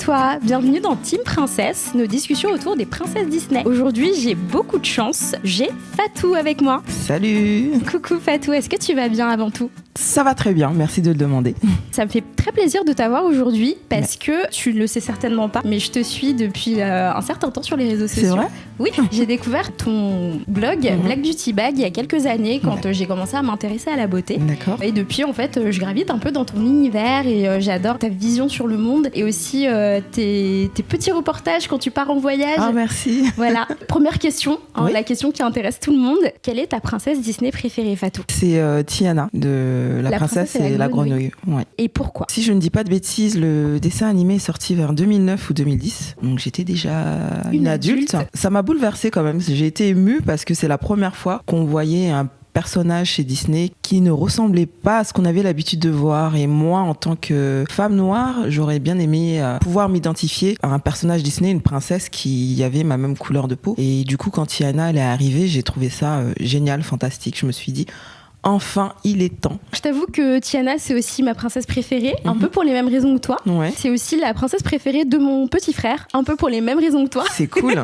toi, bienvenue dans Team Princesse, nos discussions autour des princesses Disney. Aujourd'hui, j'ai beaucoup de chance, j'ai Fatou avec moi. Salut! Coucou Fatou, est-ce que tu vas bien avant tout? Ça va très bien, merci de le demander. Ça me fait très plaisir de t'avoir aujourd'hui parce que tu ne le sais certainement pas, mais je te suis depuis un certain temps sur les réseaux sociaux. C'est vrai? Oui, j'ai découvert ton blog Black Beauty Bag il y a quelques années quand j'ai commencé à m'intéresser à la beauté. D'accord. Et depuis, en fait, je gravite un peu dans ton univers et j'adore ta vision sur le monde et aussi tes petits reportages quand tu pars en voyage. Ah, merci. Voilà. Première question, Oui. la question qui intéresse tout le monde. Quelle est ta princesse Disney préférée, Fatou? C'est Tiana de La princesse et la grenouille. Ouais. Et pourquoi? Si je ne dis pas de bêtises, le dessin animé est sorti vers 2009 ou 2010. Donc j'étais déjà une adulte. Ça m'a bouleversée quand même. J'ai été émue parce que c'est la première fois qu'on voyait un personnage chez Disney qui ne ressemblait pas à ce qu'on avait l'habitude de voir. Et moi, en tant que femme noire, j'aurais bien aimé pouvoir m'identifier à un personnage Disney, une princesse qui avait ma même couleur de peau. Et du coup, quand Tiana elle est arrivée, j'ai trouvé ça génial, fantastique. Je me suis dit, enfin, il est temps. Je t'avoue que Tiana, c'est aussi ma princesse préférée, un peu pour les mêmes raisons que toi. Ouais. C'est aussi la princesse préférée de mon petit frère, un peu pour les mêmes raisons que toi. C'est cool.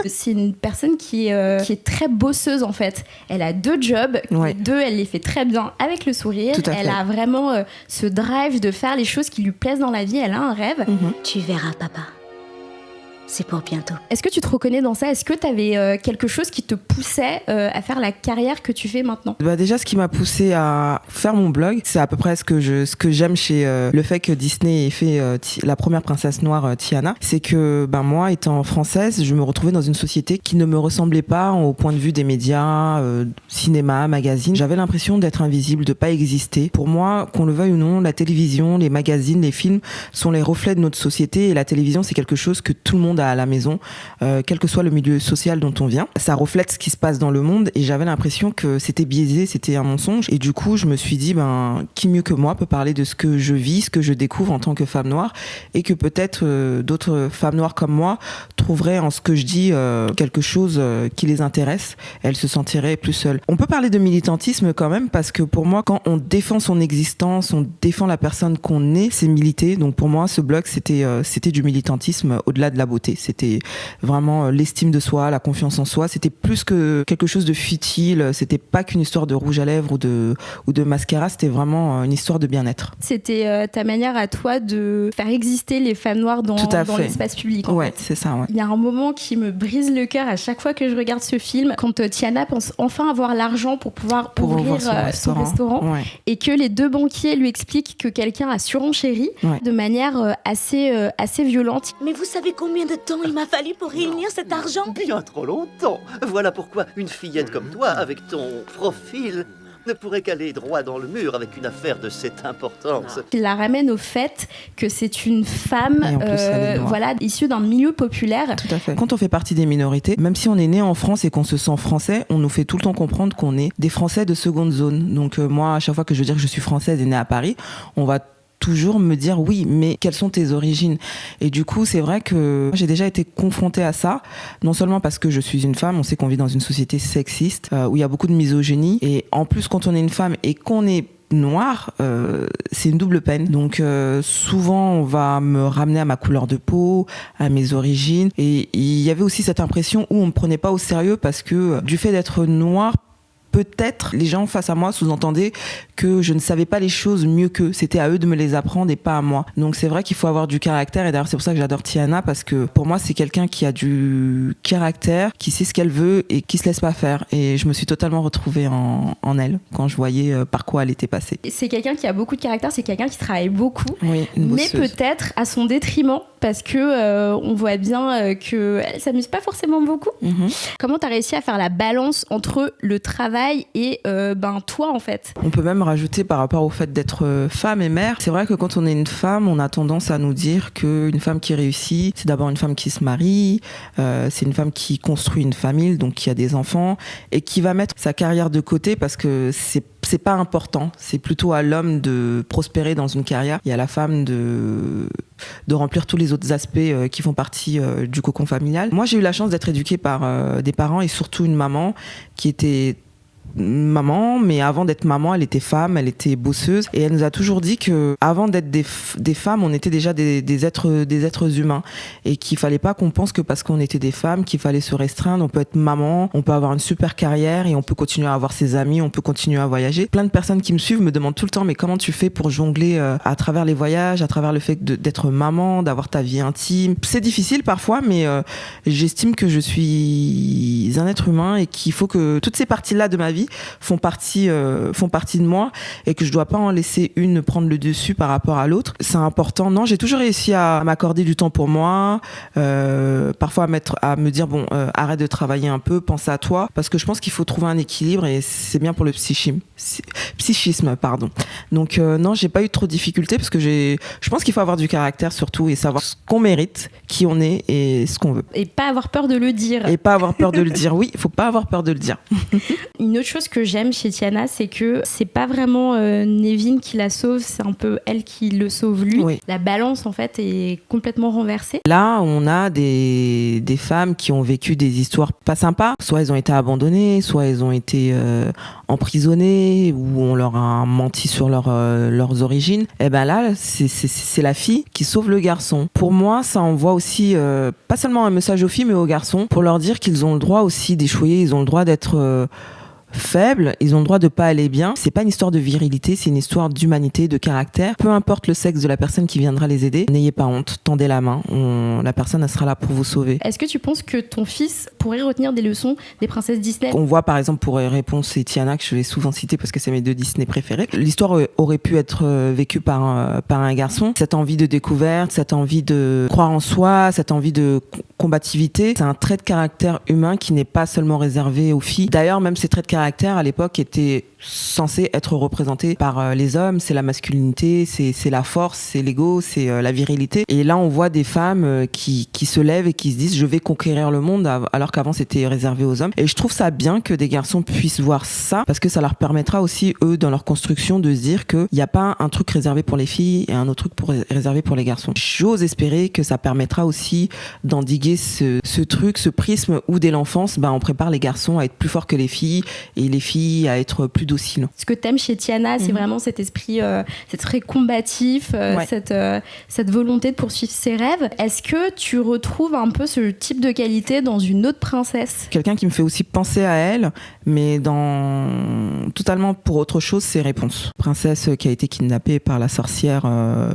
C'est une personne qui est très bosseuse en fait. Elle a 2 jobs, Ouais. les 2 elle les fait très bien avec le sourire. Tout à Elle fait. a vraiment ce drive de faire les choses qui lui plaisent dans la vie. Elle a un rêve. Tu verras, papa. C'est pour bientôt. Est-ce que tu te reconnais dans ça? Est-ce que tu avais quelque chose qui te poussait à faire la carrière que tu fais maintenant? Bah déjà, ce qui m'a poussée à faire mon blog, c'est à peu près ce que j'aime chez le fait que Disney ait fait la première princesse noire, Tiana. C'est que moi, étant française, je me retrouvais dans une société qui ne me ressemblait pas au point de vue des médias, cinéma, magazines. J'avais l'impression d'être invisible, de pas exister. Pour moi, qu'on le veuille ou non, la télévision, les magazines, les films sont les reflets de notre société, et la télévision, c'est quelque chose que tout le monde a à la maison, quel que soit le milieu social dont on vient. Ça reflète ce qui se passe dans le monde, et j'avais l'impression que c'était biaisé, c'était un mensonge. Et du coup, je me suis dit, qui mieux que moi peut parler de ce que je vis, ce que je découvre en tant que femme noire, et que peut-être d'autres femmes noires comme moi trouveraient en ce que je dis quelque chose qui les intéresse. Elles se sentiraient plus seules. On peut parler de militantisme quand même, parce que pour moi, quand on défend son existence, on défend la personne qu'on est, c'est militer. Donc pour moi, ce blog, c'était du militantisme au-delà de la beauté. C'était vraiment l'estime de soi, la confiance en soi. C'était plus que quelque chose de futile. C'était pas qu'une histoire de rouge à lèvres ou de mascara. C'était vraiment une histoire de bien-être. C'était ta manière à toi de faire exister les femmes noires dans l'espace public. Ouais, fait. c'est ça. Ouais. Il y a un moment qui me brise le cœur à chaque fois que je regarde ce film, quand Tiana pense enfin avoir l'argent pour pouvoir ouvrir son restaurant, Ouais. et que les 2 banquiers lui expliquent que quelqu'un a surenchéri de manière assez violente. Mais vous savez combien de temps il m'a fallu pour réunir cet argent? Bien trop longtemps. Voilà pourquoi une fillette comme toi, avec ton profil, ne pourrait qu'aller droit dans le mur avec une affaire de cette importance. Il la ramène au fait que c'est une femme Et en plus, elle est noire. issue d'un milieu populaire. Tout à fait. Quand on fait partie des minorités, même si on est né en France et qu'on se sent français, on nous fait tout le temps comprendre qu'on est des Français de seconde zone. Donc moi, à chaque fois que je veux dire que je suis française et née à Paris, on va toujours me dire oui, mais quelles sont tes origines? Et du coup, c'est vrai que j'ai déjà été confrontée à ça, non seulement parce que je suis une femme, on sait qu'on vit dans une société sexiste, où il y a beaucoup de misogynie, et en plus, quand on est une femme et qu'on est noire, c'est une double peine. Donc souvent on va me ramener à ma couleur de peau, à mes origines, et il y avait aussi cette impression où on me prenait pas au sérieux parce que du fait d'être noire, peut-être les gens face à moi sous-entendaient que je ne savais pas les choses mieux qu'eux. C'était à eux de me les apprendre et pas à moi. Donc c'est vrai qu'il faut avoir du caractère, et d'ailleurs c'est pour ça que j'adore Tiana, parce que pour moi c'est quelqu'un qui a du caractère, qui sait ce qu'elle veut et qui se laisse pas faire. Et je me suis totalement retrouvée en elle quand je voyais par quoi elle était passée. C'est quelqu'un qui a beaucoup de caractère, c'est quelqu'un qui travaille beaucoup, Oui, une mais bosseuse. peut-être à son détriment, parce que on voit bien qu'elle s'amuse pas forcément beaucoup. Comment t'as réussi à faire la balance entre le travail et toi en fait? On peut même rajouter par rapport au fait d'être femme et mère. C'est vrai que quand on est une femme, on a tendance à nous dire qu'une femme qui réussit, c'est d'abord une femme qui se marie, c'est une femme qui construit une famille, donc qui a des enfants, et qui va mettre sa carrière de côté parce que c'est pas important. C'est plutôt à l'homme de prospérer dans une carrière et à la femme de remplir tous les autres aspects qui font partie du cocon familial. Moi, j'ai eu la chance d'être éduquée par des parents et surtout une maman qui était maman, mais avant d'être maman, elle était femme, elle était bosseuse. Et elle nous a toujours dit que avant d'être des femmes, on était déjà des êtres humains. Et qu'il fallait pas qu'on pense que parce qu'on était des femmes, qu'il fallait se restreindre. On peut être maman, on peut avoir une super carrière et on peut continuer à avoir ses amis, on peut continuer à voyager. Plein de personnes qui me suivent me demandent tout le temps, mais comment tu fais pour jongler à travers les voyages, à travers le fait d'être maman, d'avoir ta vie intime. C'est difficile parfois, mais j'estime que je suis un être humain et qu'il faut que toutes ces parties-là de ma vie font partie de moi et que je dois pas en laisser une prendre le dessus par rapport à l'autre. C'est important. Non, j'ai toujours réussi à m'accorder du temps pour moi, parfois à me dire bon, arrête de travailler un peu, pense à toi, parce que je pense qu'il faut trouver un équilibre et c'est bien pour le psychisme, pardon. Donc non, j'ai pas eu trop de difficultés parce que je pense qu'il faut avoir du caractère surtout et savoir ce qu'on mérite, qui on est et ce qu'on veut. Et pas avoir peur de le dire. Et pas avoir peur de le dire. Oui, il faut pas avoir peur de le dire. Une autre chose que j'aime chez Tiana, c'est que c'est pas vraiment Nevin qui la sauve, c'est un peu elle qui le sauve lui. Oui. La balance en fait est complètement renversée. Là, on a des femmes qui ont vécu des histoires pas sympas. Soit elles ont été abandonnées, soit elles ont été emprisonnées, ou on leur a menti sur leurs origines. Et ben là, c'est la fille qui sauve le garçon. Pour moi, ça envoie aussi pas seulement un message aux filles, mais aux garçons, pour leur dire qu'ils ont le droit aussi d'échouer, ils ont le droit d'être faibles, ils ont le droit de pas aller bien. C'est pas une histoire de virilité, c'est une histoire d'humanité, de caractère. Peu importe le sexe de la personne qui viendra les aider, n'ayez pas honte, tendez la main. La personne elle sera là pour vous sauver. Est-ce que tu penses que ton fils pourrait retenir des leçons des princesses Disney ? On voit par exemple pour Réponse et Tiana, que je vais souvent citer parce que c'est mes deux Disney préférés. L'histoire aurait pu être vécue par un garçon. Cette envie de découverte, cette envie de croire en soi, cette envie de combativité, c'est un trait de caractère humain qui n'est pas seulement réservé aux filles. D'ailleurs, même ces traits de caractère à l'époque étaient censés être représentés par les hommes. C'est la masculinité, c'est la force, c'est l'ego, c'est la virilité. Et là, on voit des femmes qui se lèvent et qui se disent « je vais conquérir le monde », alors qu'avant c'était réservé aux hommes. Et je trouve ça bien que des garçons puissent voir ça, parce que ça leur permettra aussi, eux, dans leur construction, de se dire qu'il n'y a pas un truc réservé pour les filles et un autre truc réservé pour les garçons. J'ose espérer que ça permettra aussi d'endiguer ce truc, ce prisme où dès l'enfance, on prépare les garçons à être plus forts que les filles et les filles à être plus dociles. Ce que t'aimes chez Tiana, c'est vraiment cet esprit combatif, cette volonté de poursuivre ses rêves. Est-ce que tu retrouves un peu ce type de qualité dans une autre princesse ? Quelqu'un qui me fait aussi penser à elle, mais totalement pour autre chose, c'est Réponse. Princesse qui a été kidnappée par la sorcière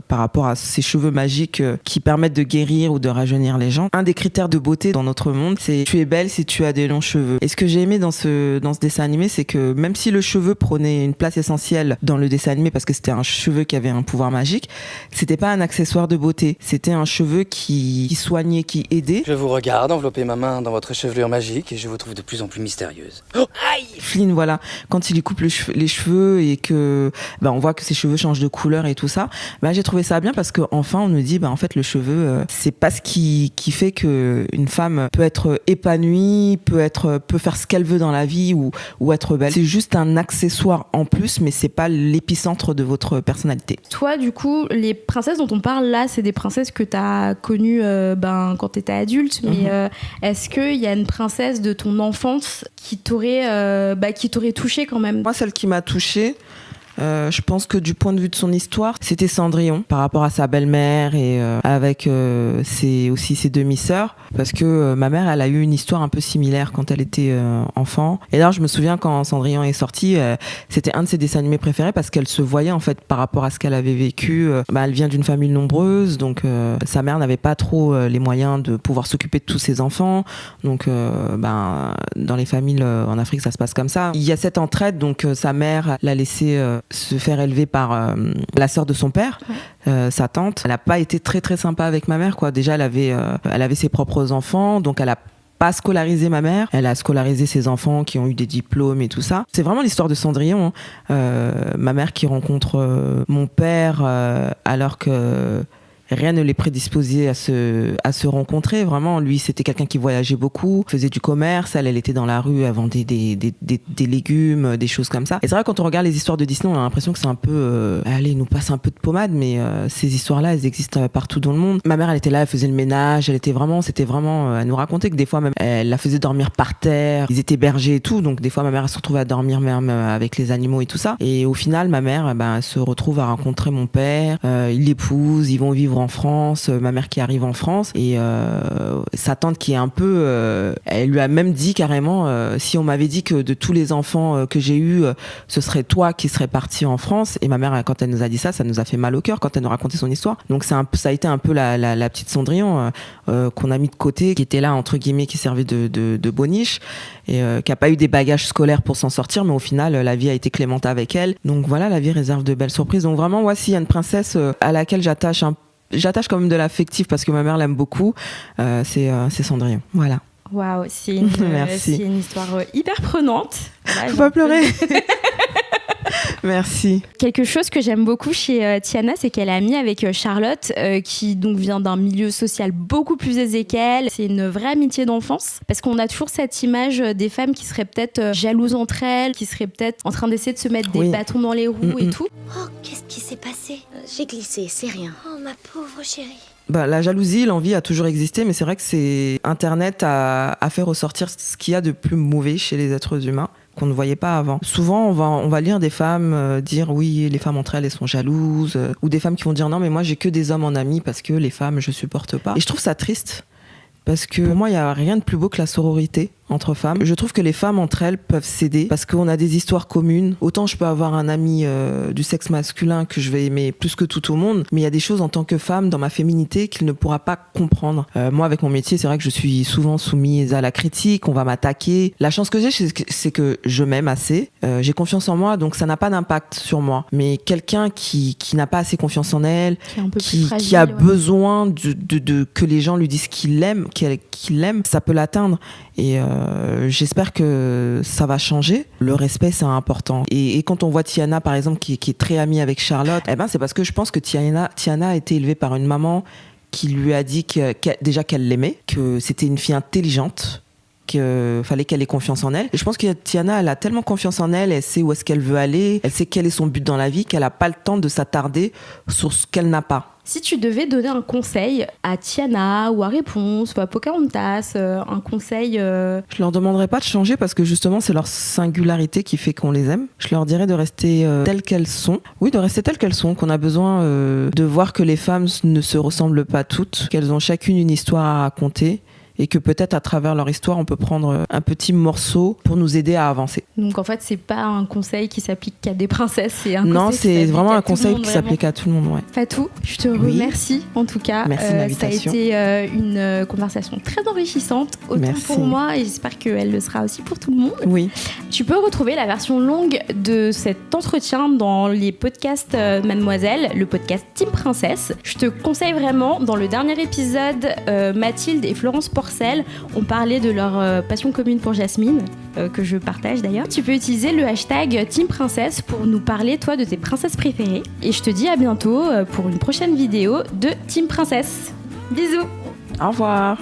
par rapport à ses cheveux magiques qui permettent de guérir ou de rajeunir les gens. Un des critères de beauté dans notre monde, c'est tu es belle si tu as des longs cheveux. Et ce que j'ai aimé dans ce dessin animé, c'est que même si le cheveu prenait une place essentielle dans le dessin animé parce que c'était un cheveu qui avait un pouvoir magique, c'était pas un accessoire de beauté, c'était un cheveu qui soignait, qui aidait. Je vous regarde envelopper ma main dans votre chevelure magique et je vous trouve de plus en plus mystérieuse. Oh, aïe! Flynn, voilà, quand il lui coupe les cheveux et que on voit que ses cheveux changent de couleur et tout ça, j'ai trouvé ça bien parce qu'enfin on nous dit en fait le cheveu c'est pas ce qui fait que une femme peut être épanouie, peut faire ce qu'elle veut dans la vie ou être belle. C'est juste un accessoire en plus, mais c'est pas l'épicentre de votre personnalité. Toi, du coup, les princesses dont on parle là, c'est des princesses que t'as connues quand t'étais adulte, mais est-ce qu'il y a une princesse de ton enfance qui t'aurait touchée quand même ? Moi, celle qui m'a touchée, je pense que du point de vue de son histoire, c'était Cendrillon par rapport à sa belle-mère et avec ses demi-sœurs, parce que ma mère, elle a eu une histoire un peu similaire quand elle était enfant. Et là, je me souviens quand Cendrillon est sorti, c'était un de ses dessins animés préférés parce qu'elle se voyait en fait par rapport à ce qu'elle avait vécu. Elle vient d'une famille nombreuse, donc sa mère n'avait pas trop les moyens de pouvoir s'occuper de tous ses enfants. Donc, dans les familles en Afrique, ça se passe comme ça. Il y a cette entraide, donc sa mère l'a laissé se faire élever par la sœur de son père, sa tante. Elle n'a pas été très très sympa avec ma mère, quoi. Déjà, elle avait ses propres enfants, donc elle a pas scolarisé ma mère, elle a scolarisé ses enfants qui ont eu des diplômes et tout ça. C'est vraiment l'histoire de Cendrillon, hein. Ma mère qui rencontre mon père alors que rien ne les prédisposait à se rencontrer. Vraiment, lui, c'était quelqu'un qui voyageait beaucoup, faisait du commerce. Elle était dans la rue, elle vendait des légumes, des choses comme ça. Et c'est vrai, quand on regarde les histoires de Disney, on a l'impression que c'est un peu... allez, il nous passe un peu de pommade, mais ces histoires-là, elles existent partout dans le monde. Ma mère, elle était là, elle faisait le ménage, c'était vraiment... Elle nous racontait que des fois, même, elle la faisait dormir par terre. Ils étaient bergers et tout, donc des fois, ma mère, elle se retrouvait à dormir même avec les animaux et tout ça. Et au final, ma mère, elle se retrouve à rencontrer mon père. Il l'épouse, ils vont vivre en France. Ma mère qui arrive en France. Et sa tante qui est un peu... elle lui a même dit carrément, si on m'avait dit que de tous les enfants que j'ai eus, ce serait toi qui serais parti en France. Et ma mère, quand elle nous a dit ça nous a fait mal au cœur quand elle nous racontait son histoire. Donc ça a été un peu la petite Cendrillon qu'on a mis de côté, qui était là, entre guillemets, qui servait de boniche, et qui n'a pas eu des bagages scolaires pour s'en sortir, mais au final, la vie a été clémente avec elle. Donc voilà, la vie réserve de belles surprises. Donc vraiment, voici, il y a une princesse à laquelle j'attache quand même de l'affectif parce que ma mère l'aime beaucoup. C'est Cendrillon. Voilà. Waouh, c'est une histoire hyper prenante. Voilà, faut pas pleurer. Merci. Quelque chose que j'aime beaucoup chez Tiana, c'est qu'elle est amie avec Charlotte, qui donc vient d'un milieu social beaucoup plus aisé qu'elle. C'est une vraie amitié d'enfance, parce qu'on a toujours cette image des femmes qui seraient peut-être jalouses entre elles, qui seraient peut-être en train d'essayer de se mettre des bâtons dans les roues et tout. Oh, qu'est-ce qui s'est passé? J'ai glissé, c'est rien. Oh, ma pauvre chérie. La jalousie, l'envie a toujours existé, mais c'est vrai que Internet a fait ressortir ce qu'il y a de plus mauvais chez les êtres humains, qu'on ne voyait pas avant. Souvent, on va lire des femmes dire oui, les femmes entre elles sont jalouses, ou des femmes qui vont dire non, mais moi j'ai que des hommes en amis parce que les femmes je supporte pas. Et je trouve ça triste parce que pour moi il y a rien de plus beau que la sororité entre femmes. Je trouve que les femmes entre elles peuvent s'aider parce qu'on a des histoires communes. Autant je peux avoir un ami du sexe masculin que je vais aimer plus que tout au monde, mais il y a des choses en tant que femme dans ma féminité qu'il ne pourra pas comprendre. Moi avec mon métier, c'est vrai que je suis souvent soumise à la critique, on va m'attaquer. La chance que j'ai, c'est que je m'aime assez, j'ai confiance en moi, donc ça n'a pas d'impact sur moi. Mais quelqu'un qui n'a pas assez confiance en elle, qui a besoin de que les gens lui disent qu'il l'aime, ça peut l'atteindre. Et j'espère que ça va changer. Le respect, c'est important. Et quand on voit Tiana, par exemple, qui est très amie avec Charlotte, c'est parce que je pense que Tiana a été élevée par une maman qui lui a dit déjà qu'elle l'aimait, que c'était une fille intelligente, qu'il fallait qu'elle ait confiance en elle. Et je pense que Tiana, elle a tellement confiance en elle, elle sait où est-ce qu'elle veut aller, elle sait quel est son but dans la vie, qu'elle n'a pas le temps de s'attarder sur ce qu'elle n'a pas. Si tu devais donner un conseil à Tiana ou à Réponse ou à Pocahontas, un conseil... Je leur demanderais pas de changer parce que justement c'est leur singularité qui fait qu'on les aime. Je leur dirais de rester telles qu'elles sont. Oui, de rester telles qu'elles sont, qu'on a besoin de voir que les femmes ne se ressemblent pas toutes, qu'elles ont chacune une histoire à raconter. Et que peut-être à travers leur histoire, on peut prendre un petit morceau pour nous aider à avancer. Donc en fait, c'est pas un conseil qui s'applique qu'à des princesses, c'est vraiment un conseil qui s'applique à tout le monde. Ouais. Fatou, je te remercie en tout cas. Merci de l'invitation. Ça a été une conversation très enrichissante, autant pour moi et j'espère qu'elle le sera aussi pour tout le monde. Oui. Tu peux retrouver la version longue de cet entretien dans les podcasts Mademoiselle, le podcast Team Princesse. Je te conseille vraiment, dans le dernier épisode, Mathilde et Florence Porcel ont parlé de leur passion commune pour Jasmine, que je partage d'ailleurs. Tu peux utiliser le hashtag Team Princesse pour nous parler, toi, de tes princesses préférées. Et je te dis à bientôt pour une prochaine vidéo de Team Princesse. Bisous. Au revoir.